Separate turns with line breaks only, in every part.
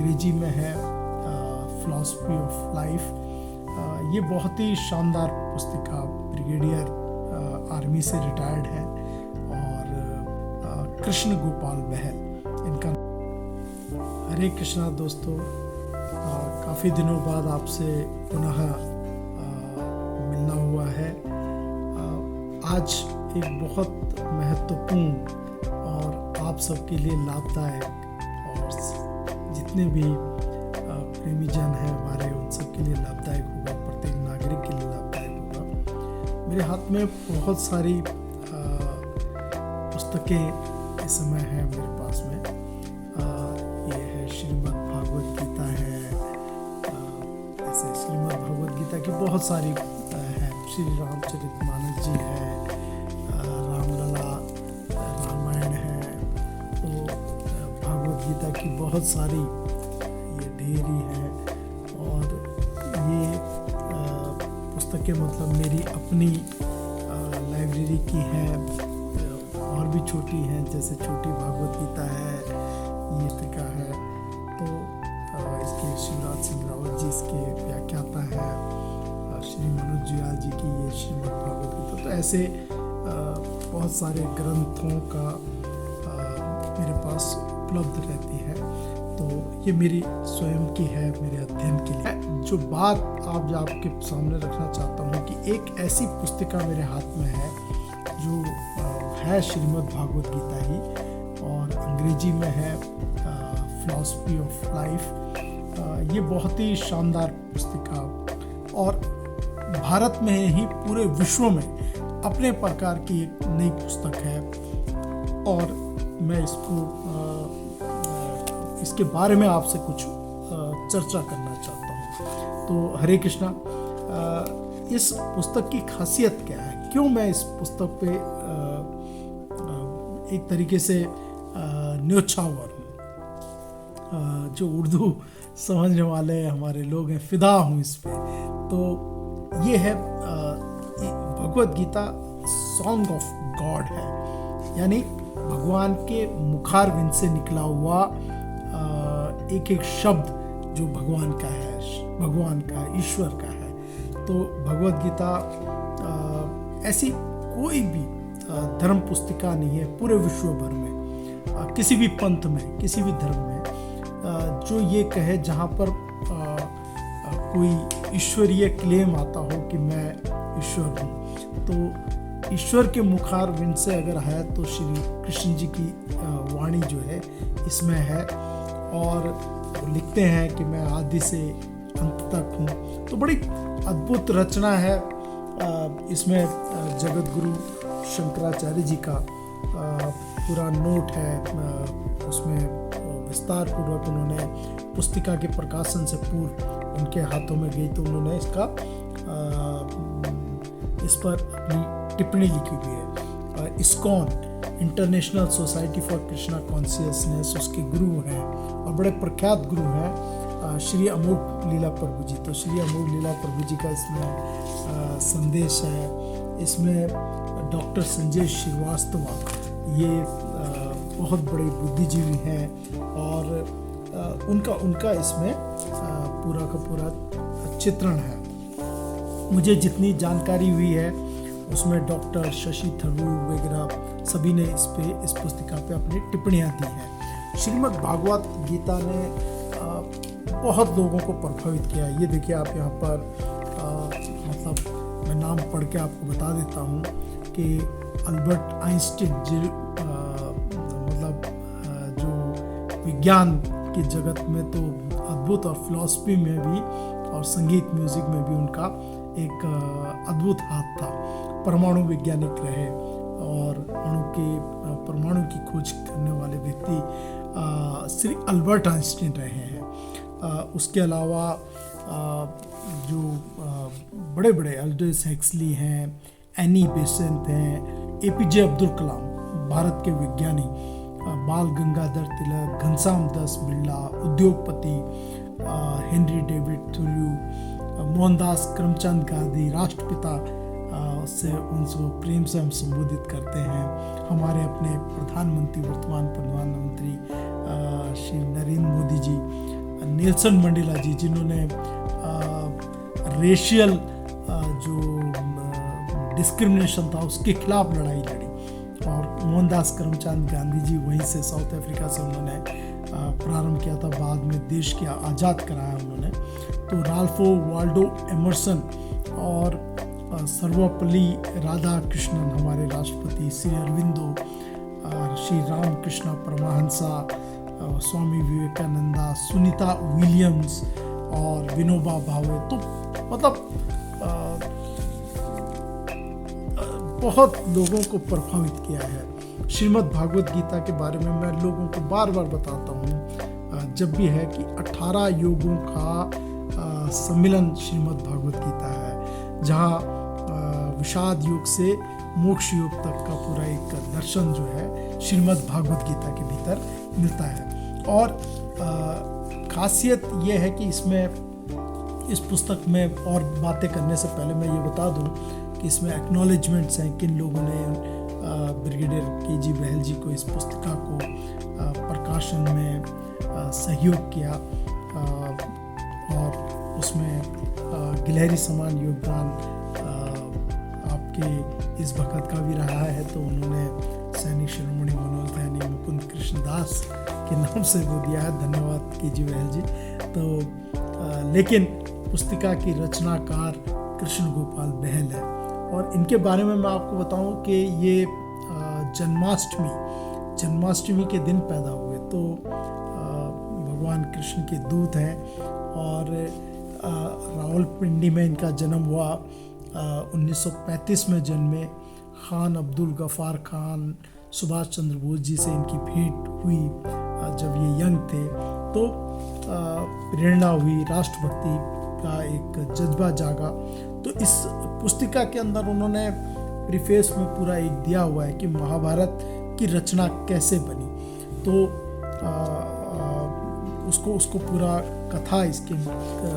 अंग्रेजी में है फिलॉसफी ऑफ लाइफ। ये बहुत ही शानदार पुस्तिका, ब्रिगेडियर आर्मी से रिटायर्ड है और कृष्ण गोपाल बहल इनका। हरे कृष्णा दोस्तों, काफ़ी दिनों बाद आपसे पुनः मिलना हुआ है। आज एक बहुत महत्वपूर्ण और आप सबके लिए लाभदायक और जितने भी प्रेमी जन हैं हमारे उन सब के लिए लाभदायक होगा, प्रत्येक नागरिक के लिए लाभदायक होगा। मेरे हाथ में बहुत सारी पुस्तकें इस समय हैं मेरे पास में। ये है श्रीमद् भागवत गीता है, ऐसे श्रीमद् भागवत गीता की बहुत सारी हैं। श्री रामचरितमानस जी है, रामलला रामायण है, तो भागवत गीता की बहुत सारी ये ढेरी है। और ये पुस्तकें मतलब मेरी अपनी लाइब्रेरी की हैं, और भी छोटी हैं, जैसे छोटी भागवत गीता है, ये टीका है, तो इसके शिवराज सिंह रावत जी इसके व्याख्याता है, श्री मनोज जुयाल जी की ये श्रीमद् भागवत गीता। तो ऐसे बहुत सारे ग्रंथों का मेरे पास उपलब्ध रहती है, तो ये मेरी स्वयं की है, मेरे अध्ययन के लिए। जो बात आप आपके सामने रखना चाहता हूँ कि एक ऐसी पुस्तिका मेरे हाथ में है जो है श्रीमद् भागवत गीता ही, और अंग्रेजी में है फिलॉसफी ऑफ लाइफ। ये बहुत ही शानदार पुस्तिका और भारत में ही पूरे विश्व में अपने प्रकार की एक नई पुस्तक है, और मैं इसके बारे में आपसे कुछ चर्चा करना चाहता हूँ। तो हरे कृष्णा, इस पुस्तक की खासियत क्या है, क्यों मैं इस पुस्तक पे एक तरीके से न्योछावर हूँ। जो उर्दू समझने वाले हमारे लोग हैं, फिदा हूँ इस पे। तो ये है Bhagavad Gita song of God है, यानी भगवान के मुखारविंद से निकला हुआ एक एक शब्द जो भगवान का है, ईश्वर का है। तो भगवत गीता ऐसी कोई भी धर्म पुस्तिका नहीं है पूरे विश्व भर में, किसी भी पंथ में, किसी भी धर्म में, जो ये कहे जहाँ पर कोई ईश्वरीय क्लेम आता हो कि मैं ईश्वर हूँ। तो ईश्वर के मुखारविंद से अगर है तो श्री कृष्ण जी की वाणी जो है इसमें है, और वो लिखते हैं कि मैं आदि से अंत तक हूँ। तो बड़ी अद्भुत रचना है। इसमें जगत गुरु शंकराचार्य जी का पूरा नोट है, उसमें विस्तार पूर्वक उन्होंने पुस्तिका के प्रकाशन से पूर्व उनके हाथों में गई, तो उन्होंने इस पर अपनी टिप्पणी लिखी हुई है। ISKCON international society for Krishna consciousness उसके गुरु हैं और बड़े प्रख्यात गुरु हैं श्री अमोघ लीला प्रभु जी। तो श्री अमोघ लीला प्रभु जी का इसमें संदेश है। इसमें डॉक्टर संजय श्रीवास्तव, ये बहुत बड़े बुद्धिजीवी हैं, और उनका इसमें पूरा का पूरा चित्रण है। मुझे जितनी जानकारी हुई है उसमें डॉक्टर शशि थरूर वगैरह सभी ने इस पुस्तिका पे अपनी टिप्पणियां दी हैं। श्रीमद् भागवत गीता ने बहुत लोगों को प्रभावित किया। ये देखिए आप यहाँ पर मतलब मैं नाम पढ़ के आपको बता देता हूँ कि अल्बर्ट आइंस्टीन मतलब जो विज्ञान के जगत में तो अद्भुत, और फिलॉसफी में भी और संगीत म्यूजिक में भी उनका एक अद्भुत हाथ था। परमाणु वैज्ञानिक रहे और परमाणु की खोज करने वाले व्यक्ति श्री अल्बर्ट आइंस्टीन रहे हैं। उसके अलावा जो बड़े बड़े अल्डोस हेक्सली हैं, एनी बेसेंट हैं, एपीजे अब्दुल कलाम भारत के विज्ञानी, बाल गंगाधर तिलक, घनश्याम दास बिरला उद्योगपति, हेनरी डेविड थोरियो, मोहनदास करमचंद गांधी राष्ट्रपिता से उनको प्रेम से हम संबोधित करते हैं। हमारे अपने प्रधानमंत्री, वर्तमान प्रधानमंत्री श्री नरेंद्र मोदी जी, नेल्सन मंडेला जी, जिन्होंने रेशियल जो डिस्क्रिमिनेशन था उसके खिलाफ लड़ाई लड़ी, और मोहनदास करमचंद गांधी जी वहीं से साउथ अफ्रीका से उन्होंने प्रारंभ किया था, बाद में देश के आज़ाद कराया उन्होंने। तो राल्फो वाल्डो एमर्सन और सर्वपल्ली राधाकृष्णन हमारे राष्ट्रपति, श्री अरविंदो, श्री रामकृष्ण परमहंसा, स्वामी विवेकानंदा, सुनीता विलियम्स और विनोबा भावे, तो मतलब बहुत लोगों को प्रभावित किया है। श्रीमद् भागवत गीता के बारे में मैं लोगों को बार बार बताता हूँ जब भी है कि 18 योगों का सम्मिलन श्रीमद् भागवत गीता है, जहाँ विषाद योग से मोक्ष योग तक का पूरा एक दर्शन जो है श्रीमद् भागवत गीता के भीतर मिलता है। और खासियत ये है कि इसमें इस पुस्तक में, और बातें करने से पहले मैं ये बता दूं कि इसमें एक्नॉलेजमेंट्स हैं किन लोगों ने ब्रिगेडियर के.जी. बहल जी को इस पुस्तिका को प्रकाशन में सहयोग किया, और उसमें गिलहरी समान योगदान आपके इस भगत का भी रहा है। तो उन्होंने सैनिक शिरोमणि मनोरथ यानी मुकुंद कृष्णदास के नाम से वो दिया है, धन्यवाद के.जी. बहल जी। तो लेकिन पुस्तिका की रचनाकार कृष्ण गोपाल बहल है, और इनके बारे में मैं आपको बताऊं कि ये जन्माष्टमी के दिन पैदा हुए। तो भगवान कृष्ण के दूत हैं, और रावलपिंडी में इनका जन्म हुआ। 1935 में जन्मे। खान अब्दुल गफ़ार खान, सुभाष चंद्र बोस जी से इनकी भेंट हुई जब ये यंग थे। तो प्रेरणा हुई, राष्ट्रभक्ति का एक जज्बा जागा। तो इस पुस्तिका के अंदर उन्होंने प्रीफेस में पूरा एक दिया हुआ है कि महाभारत की रचना कैसे बनी। तो उसको पूरा कथा इसके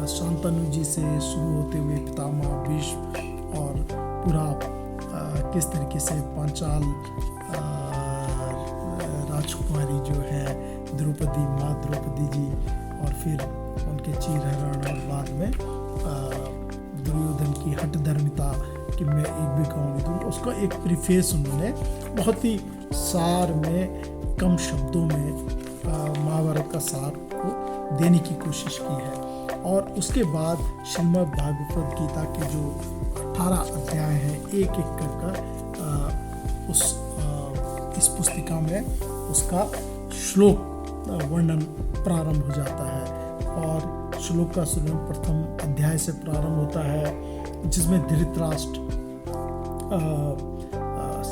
शांतनु जी से शुरू होते हुए पितामह भीष्म, और पूरा किस तरीके से पांचाल राजकुमारी जो है द्रौपदी, माँ द्रौपदी जी, और फिर उनके चीरहरण, और बाद में दुर्योधन की हठधर्मिता कि मैं एक भी गाँव नहीं दूँगा, उसका एक प्रीफेस उन्होंने बहुत ही सार में, कम शब्दों में महाभारत का सार को देने की कोशिश की है। और उसके बाद श्रीमद् भागवत गीता के जो 18 अध्याय हैं, एक एक कर इस पुस्तिका में उसका श्लोक वर्णन प्रारंभ हो जाता है। और श्लोक का शुरू प्रथम अध्याय से प्रारंभ होता है, जिसमें धृतराष्ट्र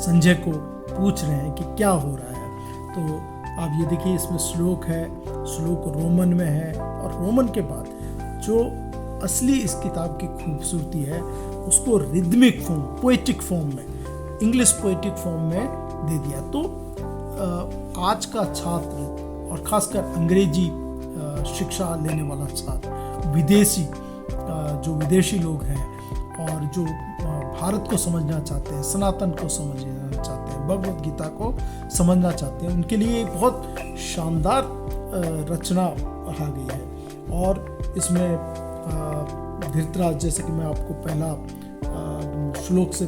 संजय को पूछ रहे हैं कि क्या हो रहा है। तो आप ये देखिए, इसमें श्लोक है, श्लोक रोमन में है, और रोमन के बाद जो असली इस किताब की खूबसूरती है उसको रिदमिक फॉर्म, पोएटिक फॉर्म में, इंग्लिश पोएटिक फॉर्म में दे दिया। तो आज का छात्र, और खासकर अंग्रेजी शिक्षा लेने वाला छात्र, विदेशी लोग हैं, और जो भारत को समझना चाहते हैं, सनातन को समझना चाहते हैं, भगवत गीता को समझना चाहते हैं, उनके लिए एक बहुत शानदार रचना आ गई है। और इसमें धृतराष्ट्र, जैसे कि मैं आपको पहला श्लोक से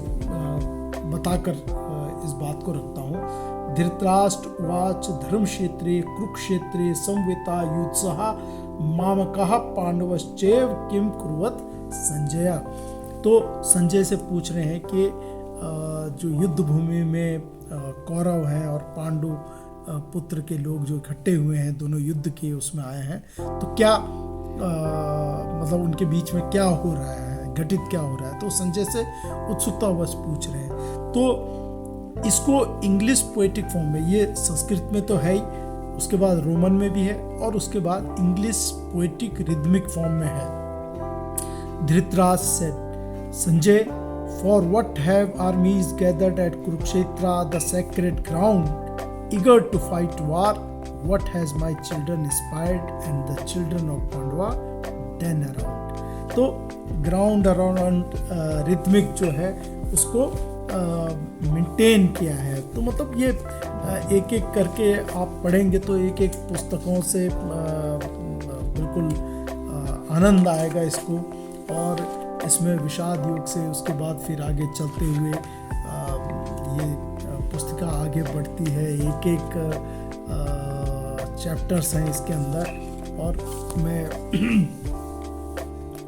बताकर इस बात को रखता हूँ। धृतराष्ट्र उवाच धर्मक्षेत्रे कुरुक्षेत्रे संवेता युत्सः मामकः पांडवश्चैव किम कुर्वत संजय। तो संजय से पूछ रहे हैं कि जो युद्ध भूमि में कौरव हैं और पांडु पुत्र के लोग जो इकट्ठे हुए हैं, दोनों युद्ध के उसमें आए हैं, तो क्या मतलब उनके बीच में क्या हो रहा है, घटित क्या हो रहा है। तो संजय से उत्सुकतावश पूछ रहे हैं। तो इसको इंग्लिश पोएटिक फॉर्म में, ये संस्कृत में तो है ही, उसके बाद रोमन में भी है, और उसके बाद इंग्लिश पोएटिक रिदमिक फॉर्म में है। Dhritarashtra said, Sanjay, for what have armies gathered at Kurukshetra, the sacred ground, eager to fight war? What has my children inspired and the children of Pandava done around? तो ground around rhythmic जो है उसको maintain किया है। तो मतलब ये एक एक करके आप पढ़ेंगे तो एक एक पुस्तकों से बिल्कुल आनंद आएगा इसको। और इसमें विषाद योग से उसके बाद फिर आगे चलते हुए ये पुस्तिका आगे बढ़ती है, एक एक चैप्टर्स हैं इसके अंदर। और मैं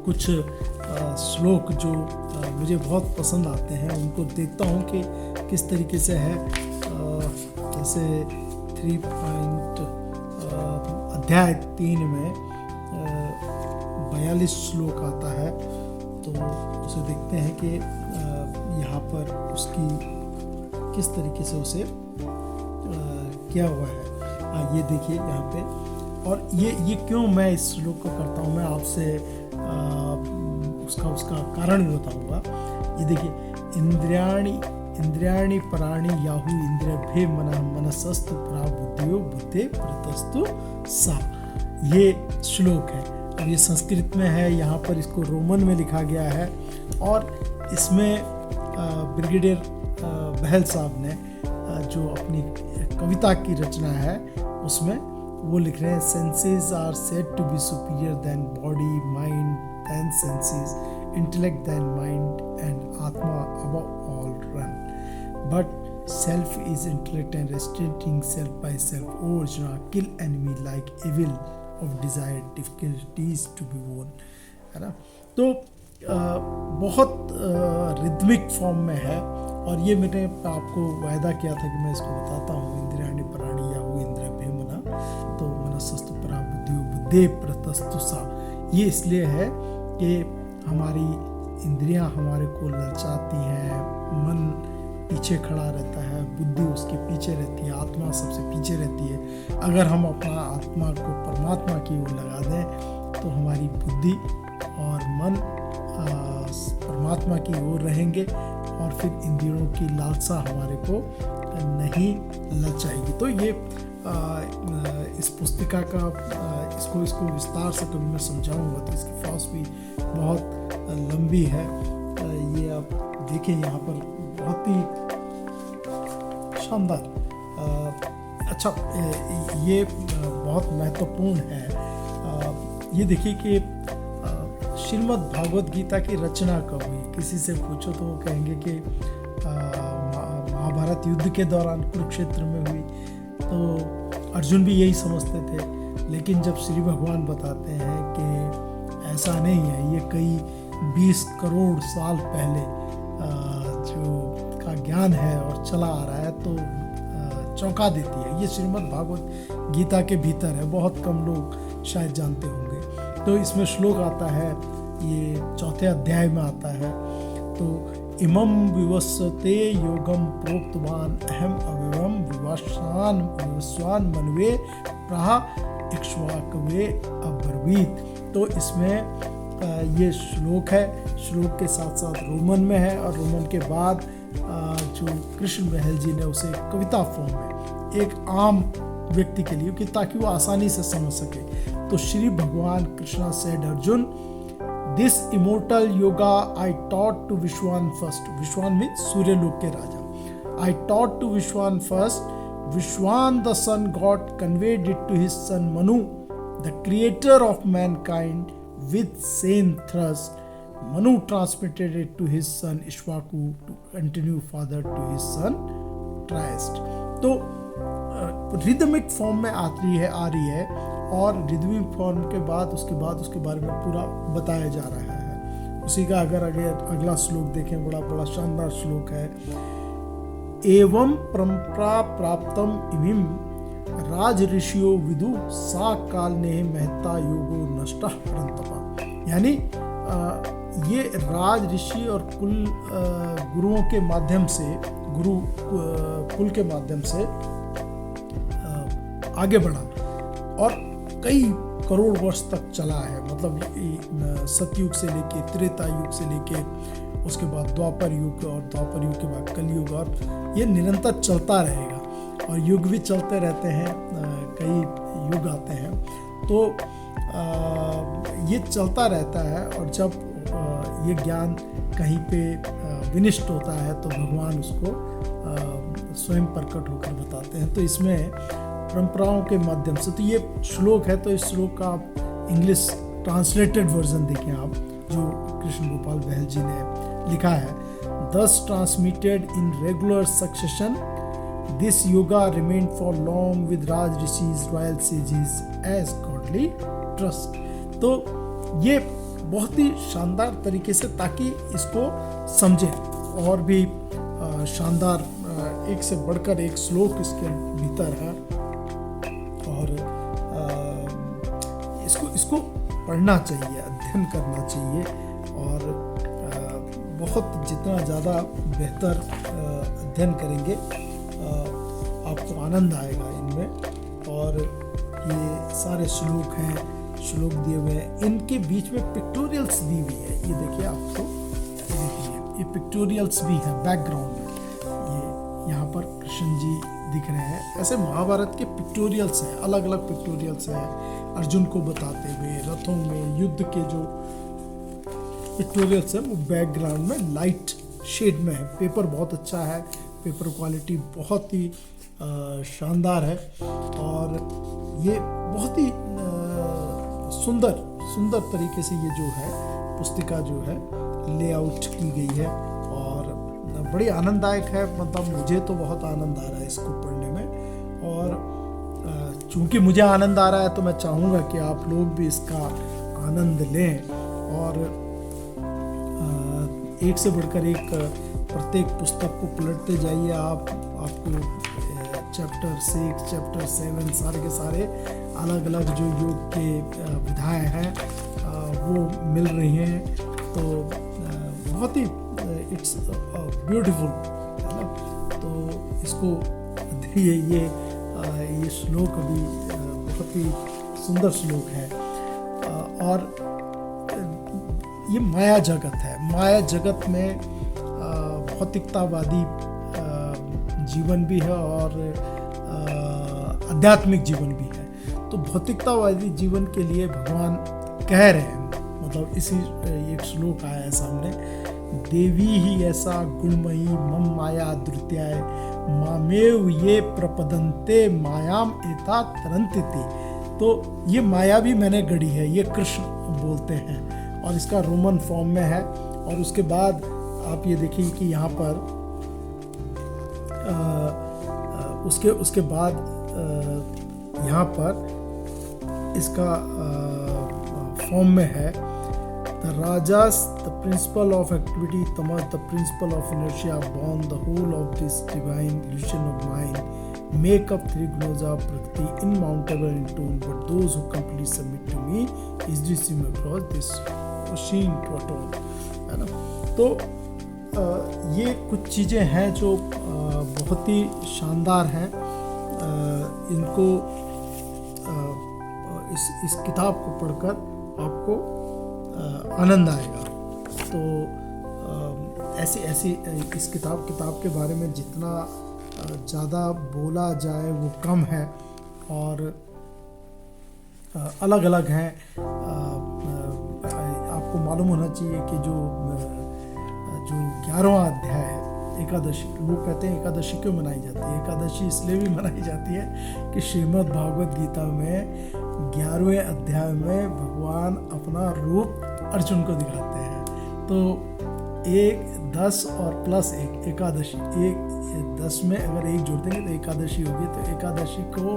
कुछ श्लोक जो मुझे बहुत पसंद आते हैं उनको देखता हूँ कि किस तरीके से है। जैसे 3 अध्याय 3 में 42 श्लोक आता है, तो उसे देखते हैं कि यहाँ पर उसकी किस तरीके से उसे किया हुआ है। ये देखिए यहाँ पे, और ये क्यों मैं इस श्लोक को करता हूँ, मैं आपसे उसका कारण भी बताऊँगा। ये देखिए, इंद्रियाणि पराणि याहु इंद्रियभ्ये मनः मनसस्तु परा बुद्धियो बुद्धे प्रतस्तु सा। ये श्लोक है। अब ये संस्कृत में है, यहाँ पर इसको रोमन में लिखा गया है। और इसमें ब्रिगेडियर बहल साहब ने जो अपनी कविता की रचना है उसमें वो लिख रहे हैं, senses are said to be superior than body, mind than senses, intellect than mind, and atma above all run, but self is intellect and restraining self by self. O Arjuna, kill enemy like evil of desired difficulties to be won, है ना। तो बहुत rhythmic form में है। और ये मैंने आपको वायदा किया था कि मैं इसको बताता हूँ। इंद्रियाणि पराणि याहु इंद्रियभ्ये मनः, तो मनसस्तु परा बुद्धियो बुद्धे प्रतस्तु सा। ये इसलिए है कि हमारी इंद्रियां हमारे को ललचाती हैं, मन पीछे खड़ा रहता है, बुद्धि उसके पीछे रहती है, आत्मा सबसे पीछे रहती है। अगर हम अपना आत्मा को परमात्मा की ओर लगा दें तो हमारी बुद्धि और मन परमात्मा की ओर रहेंगे, और फिर इंद्रियों की लालसा हमारे को नहीं ललचाएगी। तो ये इस पुस्तिका का इसको विस्तार से कभी मैं समझाऊंगा, तो इसकी फिलॉसफी बहुत लंबी है। ये आप देखें, यहाँ पर बहुत ही शानदार, अच्छा, ये बहुत महत्वपूर्ण है। ये देखिए कि श्रीमद् भागवत गीता की रचना कब हुई। किसी से पूछो तो वो कहेंगे कि महाभारत युद्ध के दौरान कुरुक्षेत्र में हुई। तो अर्जुन भी यही समझते थे, लेकिन जब श्री भगवान बताते हैं कि ऐसा नहीं है, ये कई 20 करोड़ साल पहले जो का ज्ञान है और चला आ रहा है, तो चौंका देती है। ये श्रीमद् भागवत गीता के भीतर है, बहुत कम लोग शायद जानते होंगे। तो इसमें श्लोक आता है, ये 4 अध्याय में आता है। तो इमं विवस्वते योगम प्रोक्तवान अहम अव्ययम विवस्वान मनवे प्राह इक्ष्वाकवे अब्रवीत। तो इसमें ये श्लोक है, श्लोक के साथ साथ रोमन में है, और रोमन के बाद जो कृष्ण बहल जी ने उसे कविता फॉर्म में एक आम व्यक्ति के लिए, कि ताकि वो आसानी से समझ सके। तो Shri Bhagavan Krishna said Arjun, this immortal yoga I taught to Vishwan first. Vishwan means सूर्यलोक के राजा। I taught to Vishwan first, Vishwan the sun god conveyed it to his son Manu, the creator of mankind with same thrust. Manu transmitted it to his son Ishwaku to continue father to his son Triest. तो rhythmic form में आ रही है, और rhythmic form के बाद उसके बारे में पूरा बताया जा रहा है। उसी का अगर अगला श्लोक देखें, बड़ा शानदार श्लोक है। एवं परंपरा प्राप्तम इमिम राज ऋषियो विदु सा काल ने महता योगो नष्ट परंतपा। यानी ये राज ऋषि और कुल गुरुओं के माध्यम से, गुरु कुल के माध्यम से आगे बढ़ा, और कई करोड़ वर्ष तक चला है। मतलब सतयुग से लेके त्रेता युग से लेके उसके बाद द्वापर युग, और द्वापर युग के बाद कलयुग, और ये निरंतर चलता रहेगा। और युग भी चलते रहते हैं, कई युग आते हैं, तो ये चलता रहता है। और जब ये ज्ञान कहीं पे विनिष्ट होता है तो भगवान उसको स्वयं प्रकट होकर बताते हैं। तो इसमें परंपराओं के माध्यम से, तो ये श्लोक है, तो इस श्लोक का आप इंग्लिश ट्रांसलेटेड वर्जन देखें आप, जो कृष्ण गोपाल बहल जी ने लिखा है। Thus transmitted in regular succession, this yoga remained for long with Raj Rishis, royal sages as godly trust। तो ये बहुत ही शानदार तरीके से, ताकि इसको समझें, और भी शानदार एक से बढ़कर एक श्लोक इसके भीतर है, और इसको पढ़ना चाहिए, अध्ययन करना चाहिए, और बहुत जितना ज़्यादा बेहतर अध्ययन करेंगे आपको आनंद आएगा इनमें। और ये सारे श्लोक हैं, श्लोक दिए हुए हैं, इनके बीच में पिक्टोरियल्स दी हुई है। ये देखिए, आपको देखिए ये पिक्टोरियल्स भी हैं बैकग्राउंड में, ये यहाँ पर कृष्ण जी दिख रहे हैं। ऐसे महाभारत के पिक्टोरियल्स हैं, अलग अलग पिक्टोरियल्स हैं, अर्जुन को बताते हुए, रथों में युद्ध के जो पिक्टोरियल्स है वो बैकग्राउंड में लाइट शेड में है। पेपर बहुत अच्छा है, पेपर क्वालिटी बहुत ही शानदार है, और ये बहुत ही सुंदर तरीके से ये जो है पुस्तिका जो है लेआउट की गई है, और बड़ी आनंददायक है। मतलब मुझे तो बहुत आनंद आ रहा है इसको पढ़ने में, और चूंकि मुझे आनंद आ रहा है तो मैं चाहूँगा कि आप लोग भी इसका आनंद लें, और एक से बढ़कर एक प्रत्येक पुस्तक को पलटते जाइए आप, आपको चैप्टर 6, चैप्टर 7 सारे के सारे अलग अलग जो योग के विधाएं हैं वो मिल रही हैं। तो बहुत ही इट्स ब्यूटीफुल है ना। तो इसको ये श्लोक अभी बहुत ही सुंदर श्लोक है, और ये माया जगत है। माया जगत में भौतिकतावादी जीवन भी है और आध्यात्मिक जीवन भी है। तो भौतिकतावादी जीवन के लिए भगवान कह रहे हैं, मतलब इसी एक श्लोक आया है सामने, देवी ही ऐसा गुणमयी मम माया द्वितीयाय मामेव ये प्रपदन्ते मायाम एता तरन्ति। तो ये माया भी मैंने गढ़ी है, ये कृष्ण बोलते हैं, और इसका रोमन फॉर्म में है। और उसके बाद आप ये देखिए कि यहाँ पर उसके बाद यहाँ पर इसका फॉर्म में है, the rajas the principle of activity, tamas the principle of inertia, born the whole of this divine illusion of mind, make up three glows of prakriti insurmountable in tone, but those who completely submit to me is this swim across this ocean to atone, है ना। तो ये कुछ चीज़ें हैं जो बहुत ही शानदार हैं। इनको इस किताब को पढ़कर आपको आनंद आएगा। तो ऐसी इस किताब के बारे में जितना ज़्यादा बोला जाए वो कम है, और अलग अलग हैं। आपको मालूम होना चाहिए कि जो 11वां अध्याय है एकादशी, लोग कहते हैं एकादशी क्यों मनाई जाती है? एकादशी इसलिए भी मनाई जाती है कि श्रीमद् भागवत गीता में 11वें अध्याय में भगवान अपना रूप अर्जुन को दिखाते हैं। तो 1, 10 और +1 एकादशी, 10 में अगर 1 जोड़ देंगे तो एकादशी होगी। तो एकादशी को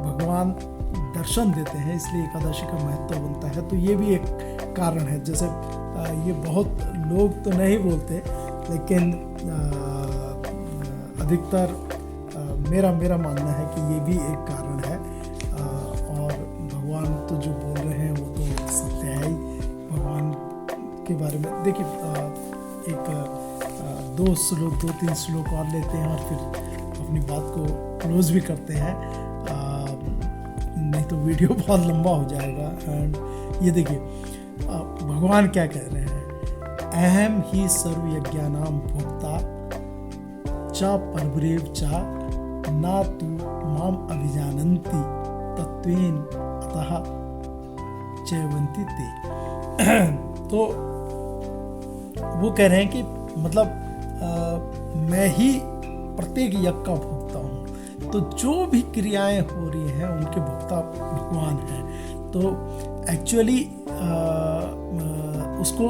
भगवान दर्शन देते हैं, इसलिए एकादशी का महत्व बनता है। तो ये भी एक कारण है। जैसे ये बहुत लोग तो नहीं बोलते, लेकिन अधिकतर मेरा मानना है कि ये भी एक कारण है। और भगवान तो जो बोल रहे हैं वो तो सत्य है ही। भगवान के बारे में देखिए, एक 2-3 श्लोक और लेते हैं और फिर अपनी बात को क्लोज भी करते हैं, नहीं तो वीडियो बहुत लंबा हो जाएगा। एंड ये देखिए भगवान क्या कह रहे हैं, अहम ही सर्व यज्ञानाम भोक्ता च परब्रेव च ना तू माम अभिजानन्ति तत्वेन अतः चैवन्ति ते। तो वो कह रहे हैं कि मतलब मैं ही प्रत्येक यज्ञ का भोक्ता हूँ। तो जो भी क्रियाएं हो रही हैं उनके भोक्ता भगवान हैं। तो एक्चुअली उसको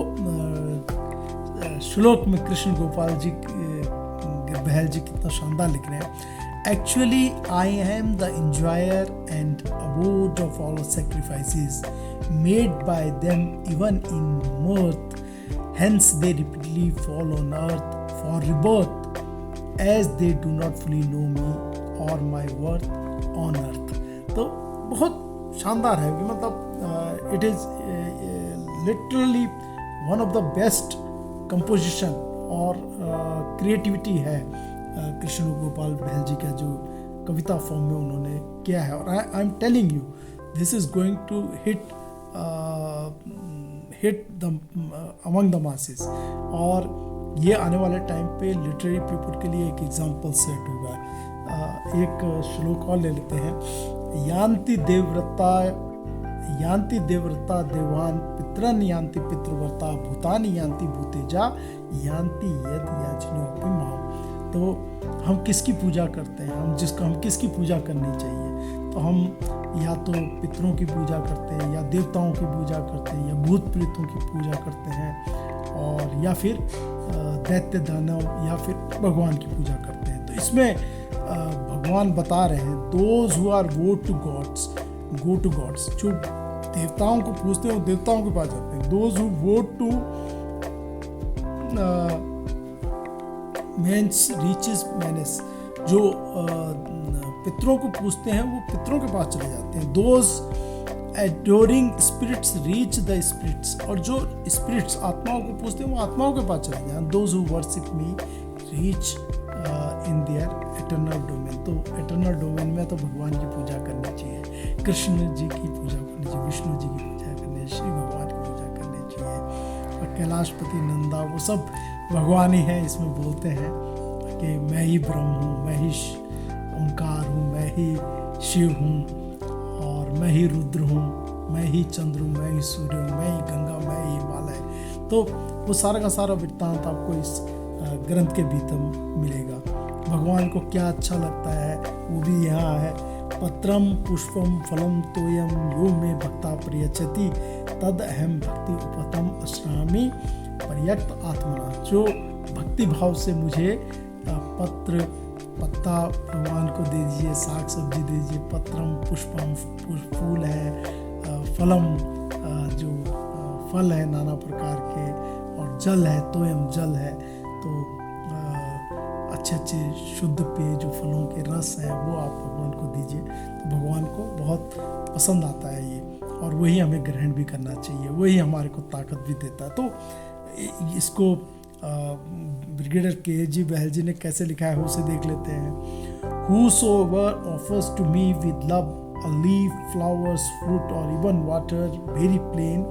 श्लोक में कृष्ण गोपाल जी बहल जी कितना शानदार लिख रहे हैं। Actually I am the enjoyer and aboard of all sacrifices made by them even in mirth, hence they repeatedly fall on earth for rebirth, as they do not fully know me or my worth on earth। तो बहुत शानदार है कि मतलब it is literally one of the best composition और creativity है कृष्ण गोपाल बहल जी का जो कविता फॉर्म में उन्होंने किया है। और I am telling you this is going to hit the among the masses, और ये आने वाले टाइम पे लिटरेरी पीपल के लिए एक एग्जाम्पल सेट होगा। एक श्लोक और ले लेते हैं। यान्ति देवव्रता देवान पितरन यान्ति पितृव्रता भूतानि यान्ति भूतेजा यान्ति यद याचनोपि माम। तो हम किसकी पूजा करते हैं, हम किसकी पूजा करनी चाहिए? तो हम या तो पितरों की पूजा करते हैं, या देवताओं की पूजा करते हैं, या भूत प्रेतों की पूजा करते हैं, और या फिर दैत्य दानव, या फिर भगवान की पूजा करते हैं। तो इसमें भगवान बता रहे हैं those who are go to gods, जो देवताओं को पूछते हैं वो देवताओं के पास जाते हैं। Those who vote to manes reaches manes, जो पितरों को पूछते हैं वो पितरों के पास चले जाते हैं। Those adoring spirits reach the spirits, और जो स्पिरिट्स आत्माओं को पूछते हैं वो आत्माओं के पास चले जाते हैं। Those who worship me reach in their eternal domain. तो एटर्नल डोमेन में तो भगवान की पूजा करनी चाहिए, कृष्ण जी की पूजा करनी चाहिए, विष्णु जी की पूजा करनी चाहिए, श्री भगवान की पूजा करनी चाहिए। और कैलाशपति नंदा वो सब भगवान ही हैं। इसमें बोलते हैं कि मैं ही ब्रह्म हूँ, मैं ही ओंकार हूँ, मैं ही शिव हूँ, और मैं ही रुद्र हूँ, मैं ही चंद्र हूँ, मैं ही सूर्य हूँ, मैं ही गंगा, मैं ही हिमालय। तो वो सारा का सारा वृत्तांत आपको इस ग्रंथ के भीतर मिलेगा। भगवान को क्या अच्छा लगता है वो भी यहाँ है। पत्रम पुष्पम फलम तोयम यो मे भक्ता प्रयच्छति तद अहम भक्ति उपतम अश्रामि पर्यक्त आत्मना। जो भक्ति भाव से मुझे पत्र पत्ता भगवान को दे दीजिए, साग सब्जी दे दीजिए, पत्रम पुष्पम फूल है, फलम जो फल है नाना प्रकार के, और जल है तोयम जल है। तो अच्छे अच्छे शुद्ध पेय जो फलों के रस हैं वो आप भगवान को दीजिए। तो भगवान को बहुत पसंद आता है ये, और वही हमें ग्रहण भी करना चाहिए, वही हमारे को ताकत भी देता है। तो इसको ब्रिगेडियर के.जी. बहल जी ने कैसे लिखा है उसे देख लेते हैं। Whosoever offers to me with love a leaf, flowers, fruit, or even water, very plain,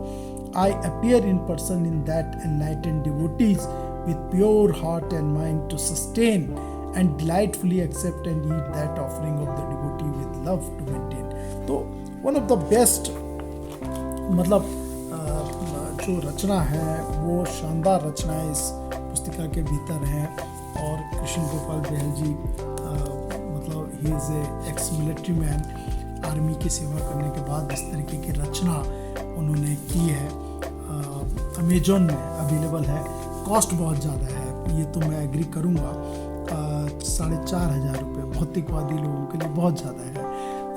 I appear in person in that enlightened devotees with pure heart and mind to sustain and delightfully accept and eat that offering of the devotee with love to maintain। तो one of the best मतलब जो रचना है वो शानदार रचना है इस पुस्तिका के भीतर है। और कृष्ण गोपाल बहल जी मतलब he is a ex military man, army की सेवा करने के बाद इस तरीके की रचना उन्होंने की है। अमेजोन में अवेलेबल है, कॉस्ट बहुत ज़्यादा है, ये तो मैं एग्री करूँगा। 4,500 रुपये भौतिकवादी लोगों के लिए बहुत ज़्यादा है,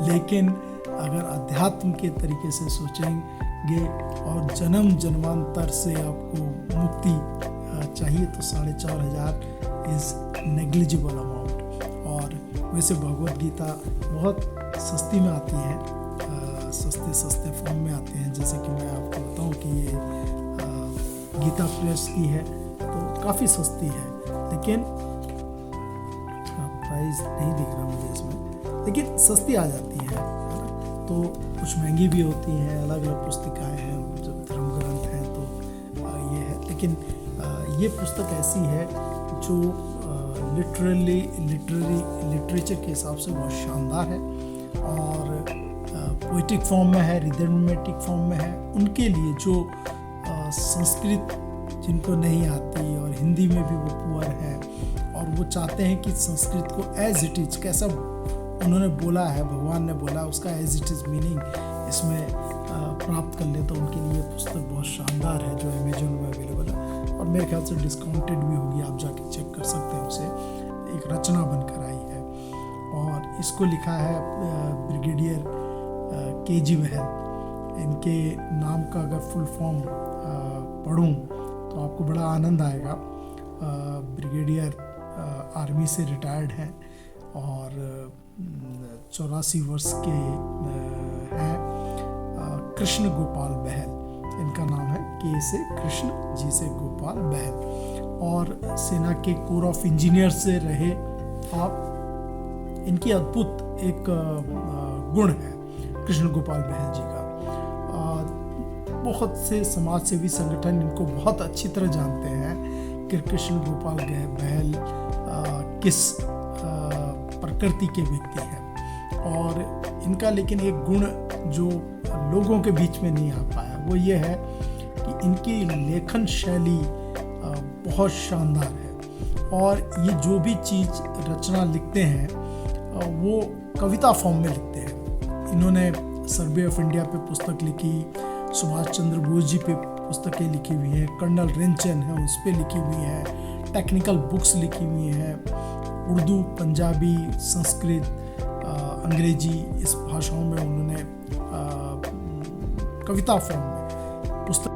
लेकिन अगर अध्यात्म के तरीके से सोचेंगे और जन्म जन्मांतर से आपको मुक्ति चाहिए तो 4,500 इज़ नेग्लिजिबल अमाउंट। और वैसे भगवत गीता बहुत सस्ती में आती है, सस्ते फॉर्म में आते हैं। जैसे कि मैं आपको बताऊं कि ये गीता प्रेस की है तो काफ़ी सस्ती है, लेकिन प्राइस नहीं दिख रहा मुझे इसमें, लेकिन सस्ती आ जाती है ना। तो कुछ महंगी भी होती हैं, अलग अलग पुस्तिकाएँ हैं जो धर्म ग्रंथ हैं, तो ये है। लेकिन ये पुस्तक ऐसी है जो लिटरेचर के हिसाब से बहुत शानदार है, और पोइटिक फॉर्म में है, रिदमेटिक फॉर्म में है। उनके लिए जो संस्कृत जिनको नहीं आती और हिंदी में भी वो पुअर है, और वो चाहते हैं कि संस्कृत को एज इट इज़ कैसा उन्होंने बोला है, भगवान ने बोला उसका एज इट इज़ मीनिंग इसमें प्राप्त कर ले तो उनके लिए पुस्तक बहुत शानदार है, जो अमेजोन में अवेलेबल है और मेरे ख्याल से डिस्काउंटेड भी होगी, आप जाके चेक कर सकते हैं उसे। एक रचना बनकर आई है और इसको लिखा है ब्रिगेडियर KG बहल। इनके नाम का अगर फुल फॉर्म पढ़ूं तो आपको बड़ा आनंद आएगा। ब्रिगेडियर आर्मी से रिटायर्ड हैं और 84 वर्ष के हैं। कृष्ण गोपाल बहल इनका नाम है, के से कृष्ण, जी से गोपाल बहल, और सेना के कोर ऑफ इंजीनियर से रहे आप। इनकी अद्भुत एक गुण है कृष्ण गोपाल बहल जी का। बहुत से समाज सेवी संगठन इनको बहुत अच्छी तरह जानते हैं कि कृष्ण गोपाल बहल किस प्रकृति के व्यक्ति हैं, और इनका लेकिन एक गुण जो लोगों के बीच में नहीं आ पाया वो ये है कि इनकी लेखन शैली बहुत शानदार है, और ये जो भी चीज़ रचना लिखते हैं वो कविता फॉर्म में लिखते हैं। इन्होंने सर्वे ऑफ इंडिया पे पुस्तक लिखी, सुभाष चंद्र बोस जी पे पुस्तकें लिखी हुई हैं, कर्नल रेंचन है उस पे लिखी हुई हैं, टेक्निकल बुक्स लिखी हुई हैं, उर्दू, पंजाबी, संस्कृत, अंग्रेजी, इस भाषाओं में उन्होंने कविता फॉर्म में पुस्तक